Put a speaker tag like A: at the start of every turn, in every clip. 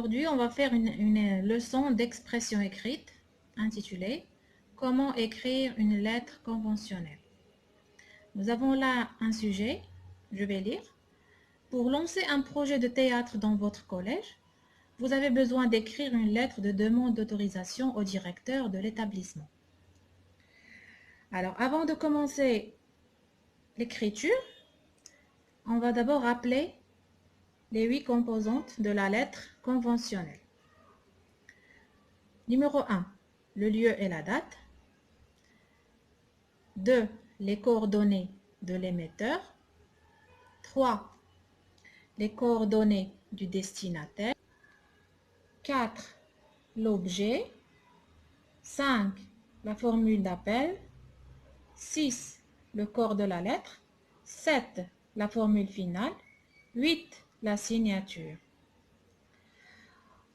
A: Aujourd'hui, on va faire une leçon d'expression écrite intitulée Comment écrire une lettre conventionnelle. Nous avons là un sujet, je vais lire. Pour lancer un projet de théâtre dans votre collège, vous avez besoin d'écrire une lettre de demande d'autorisation au directeur de l'établissement. Alors, avant de commencer l'écriture, on va d'abord rappeler les 8 composantes de la lettre conventionnelle. Numéro 1, le lieu et la date. 2, les coordonnées de l'émetteur. 3, les coordonnées du destinataire. 4, l'objet. 5, la formule d'appel. 6, le corps de la lettre. 7, la formule finale. 8, la signature.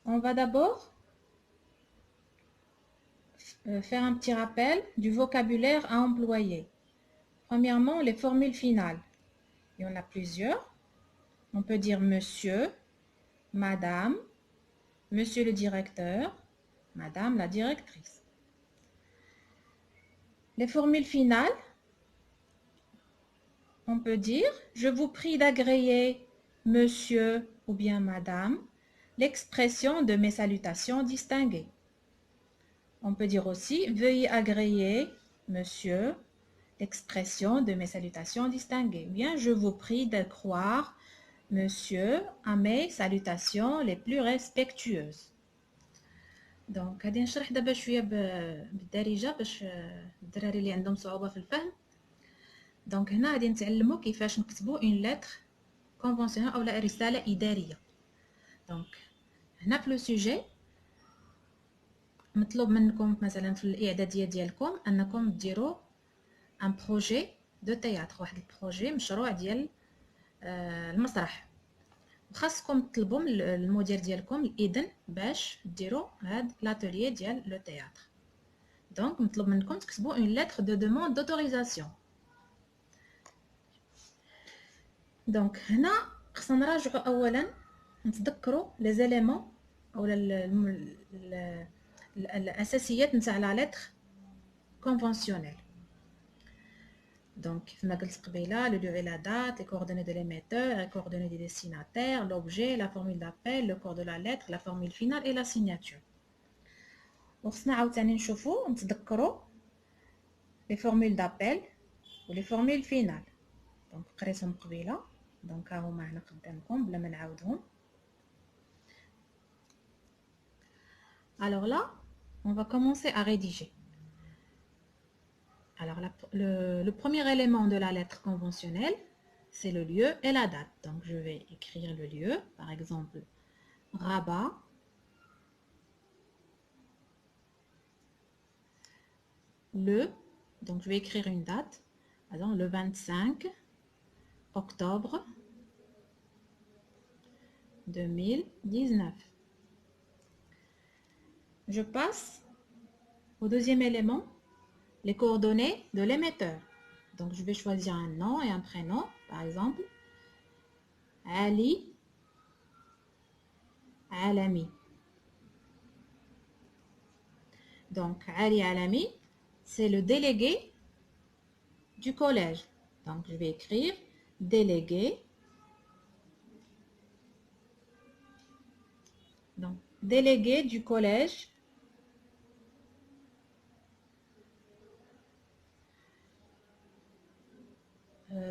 A: On va d'abord faire un petit rappel du vocabulaire à employer. Premièrement, les formules finales. Il y en a plusieurs. On peut dire monsieur, madame, monsieur le directeur, madame la directrice. Les formules finales, on peut dire je vous prie d'agréer monsieur ou bien madame l'expression de mes salutations distinguées. On peut dire aussi veuillez agréer monsieur l'expression de mes salutations distinguées. Bien, je vous prie de croire monsieur à mes salutations les plus respectueuses. دونك غادي نشرح دابا شويه بالدارجه باش الدراري اللي عندهم صعوبه في الفهم. دونك هنا غادي نتعلموا كيفاش نكتبوا اون لتر كونفونسيونيل او رساله اداريه. دونك هنا في لو سوجي مطلوب منكم مثلا في الاعداديه ديالكم انكم ديروا ان بروجي دو تياتر، واحد البروجي مشروع ديال المسرح، وخاصكم تطلبوا من المدير ديالكم الاذن باش ديروا هاد لاتوليي ديال لو تياتر. دونك مطلوب منكم تكتبوا اون لتر دو دوموند دوتوريزاسيون. دونك هنا خصنا نراجعوا اولا نتذكروا لي زيليمون او الاساسيات نتاع لا لتر كونفونسيونيل. Donc, comme je l'ai dit, le lieu et la date, les coordonnées de l'émetteur, les coordonnées du destinataire, l'objet, la formule d'appel, le corps de la lettre, la formule finale et la signature. وخصنا عاوتاني نشوفوا نتذكروا les formules d'appel و les formules finales. Donc قريتهم قبيله، دونك ها هما هنا قدامكم بلا ما نعاودهم. Alors là, on va commencer à rédiger. Alors, le premier élément de la lettre conventionnelle, c'est le lieu et la date. Donc, je vais écrire le lieu, par exemple, Rabat. Donc je vais écrire une date, par exemple, le 25 octobre 2019. Je passe au deuxième élément, les coordonnées de l'émetteur. Donc, je vais choisir un nom et un prénom, par exemple, Ali Alami. Donc, Ali Alami, c'est le délégué du collège. Donc, je vais écrire délégué. Donc, délégué du collège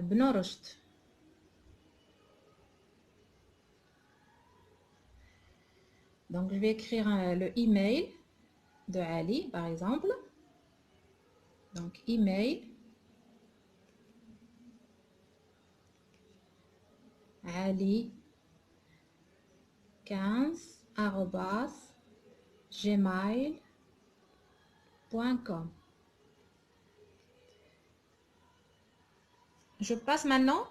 A: Bn Rushd. Donc, je vais écrire le email de Ali, par exemple. Donc, email Ali 15@gmail.com. Je passe maintenant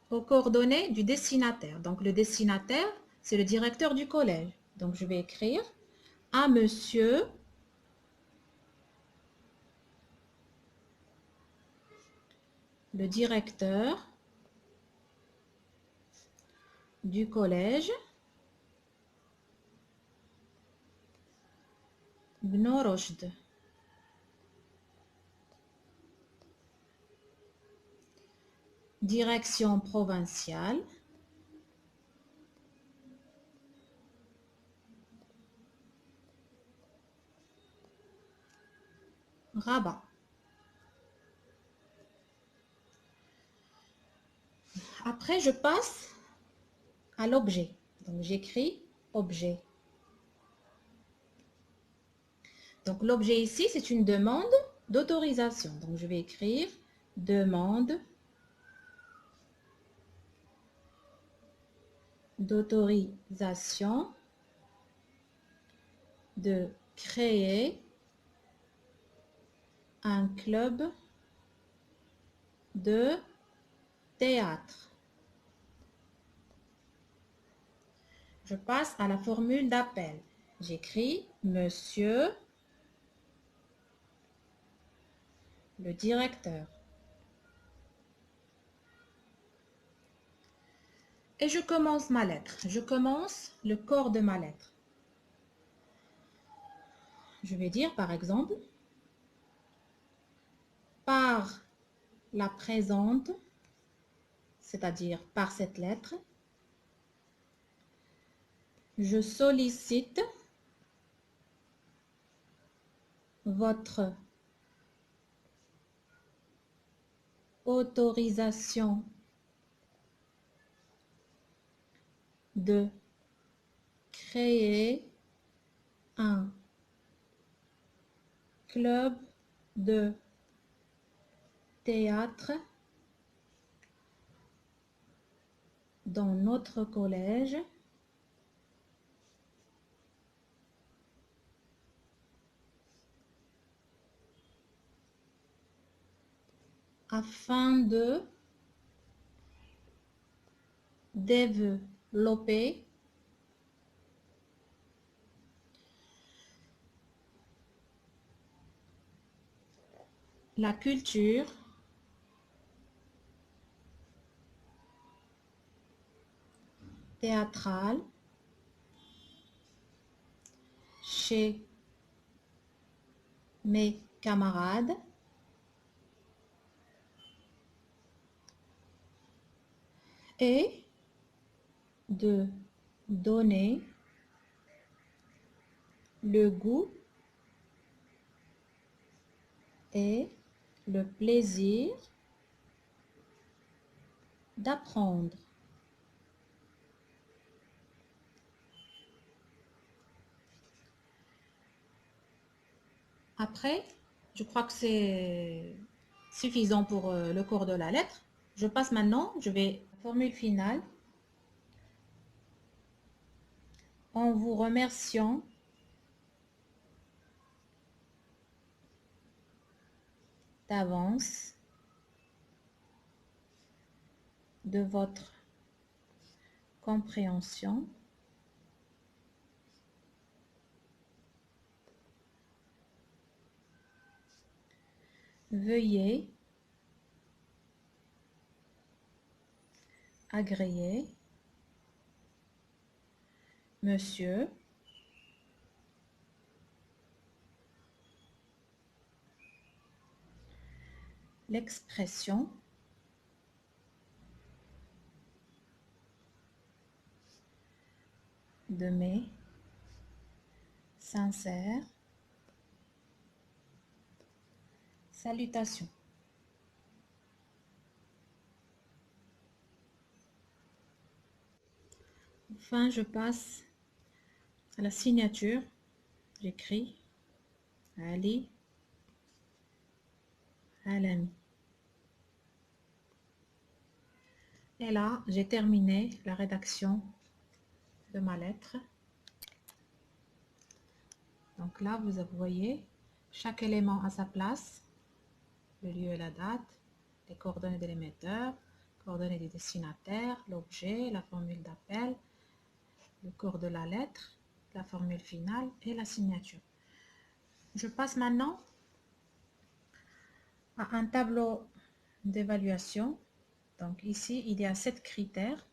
A: aux coordonnées du destinataire. Donc, le destinataire, c'est le directeur du collège. Donc, je vais écrire à monsieur le directeur du collège Ibn Rushd. Direction provinciale. Rabat. Après, je passe à l'objet. Donc, j'écris objet. Donc, l'objet ici, c'est une demande d'autorisation. Donc, je vais écrire demande d'autorisation de créer un club de théâtre. Je passe à la formule d'appel. J'écris monsieur le directeur. Et je commence ma lettre. Je commence le corps de ma lettre. Je vais dire par exemple, par la présente, c'est-à-dire par cette lettre, je sollicite votre autorisation de créer un club de théâtre dans notre collège afin de développer la culture théâtrale chez mes camarades et de donner le goût et le plaisir d'apprendre. Après, je crois que c'est suffisant pour le cours de la lettre. Je passe maintenant, je vais à la formule finale. En vous remerciant d'avance de votre compréhension. Veuillez agréer, monsieur, l'expression de mes sincères salutations. Enfin, je passe à la signature. J'écris Ali Alami. Et là, j'ai terminé la rédaction de ma lettre. Donc là, vous voyez, chaque élément à sa place, le lieu et la date, les coordonnées de l'émetteur, coordonnées du destinataire, l'objet, la formule d'appel, le corps de la lettre, la formule finale et la signature. Je passe maintenant à un tableau d'évaluation. Donc ici, il y a 7 critères.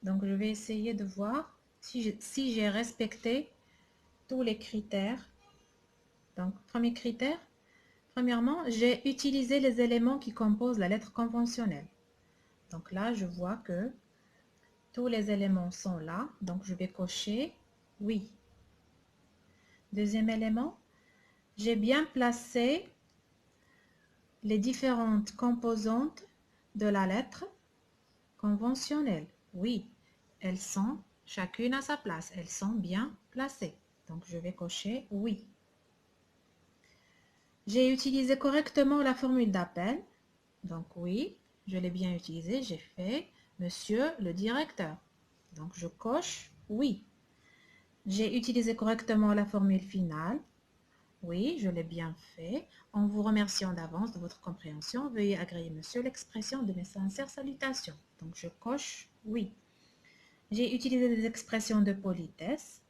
A: Donc je vais essayer de voir si j'ai respecté tous les critères Donc, premier critère, premièrement, j'ai utilisé les éléments qui composent la lettre conventionnelle. Donc là, je vois que tous les éléments sont là, donc je vais cocher oui. Deuxième élément, j'ai bien placé les différentes composantes de la lettre conventionnelle. Oui, elles sont chacune à sa place, elles sont bien placées. Donc je vais cocher oui. J'ai utilisé correctement la formule d'appel. Donc oui, je l'ai bien utilisé, j'ai fait Monsieur le directeur. Donc je coche oui. J'ai utilisé correctement la formule finale. Oui, je l'ai bien fait. En vous remerciant d'avance de votre compréhension, veuillez agréer, monsieur, l'expression de mes sincères salutations. Donc, je coche oui. J'ai utilisé des expressions de politesse.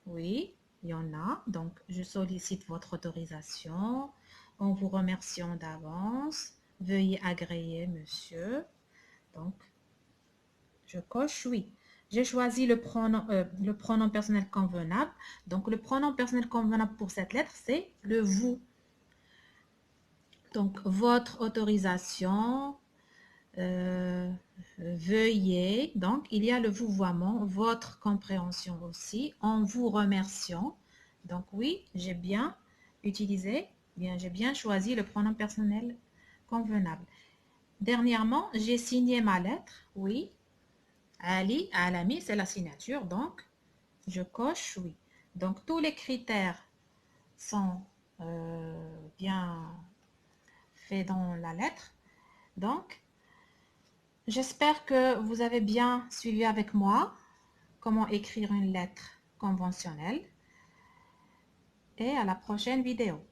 A: Oui, il y en a. Donc, je sollicite votre autorisation. En vous remerciant d'avance, veuillez agréer, monsieur. Donc, je coche oui. J'ai choisi le pronom personnel convenable. Donc, le pronom personnel convenable pour cette lettre, c'est le vous. Donc, votre autorisation, veuillez. Donc, il y a le vouvoiement, votre compréhension aussi, en vous remerciant. Donc, oui, j'ai bien utilisé, j'ai bien choisi le pronom personnel convenable. Dernièrement, j'ai signé ma lettre. Oui. Ali, Alami, c'est la signature, donc je coche oui. Donc tous les critères sont bien faits dans la lettre. Donc, j'espère que vous avez bien suivi avec moi comment écrire une lettre conventionnelle et à la prochaine vidéo.